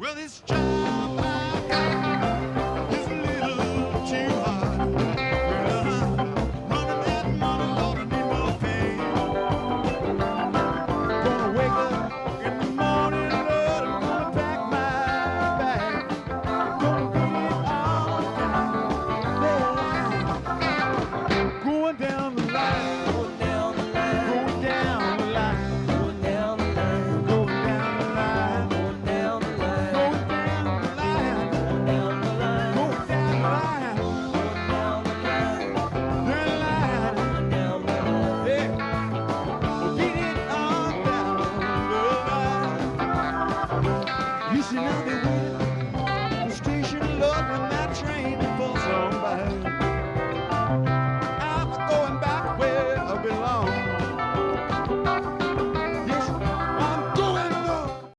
Well, this job I got is a little too hard. Well, running that money, Lord, I need more pay. Gonna wake up in the morning, Lord, I'm gonna pack my bag. Gonna get it all down, going down the line, going down the line, going down the line, going down the line, going down the line, going down the line, going down the line, going down the line, going down the line, going down the line, yeah. We'll get it on down the line. You should know that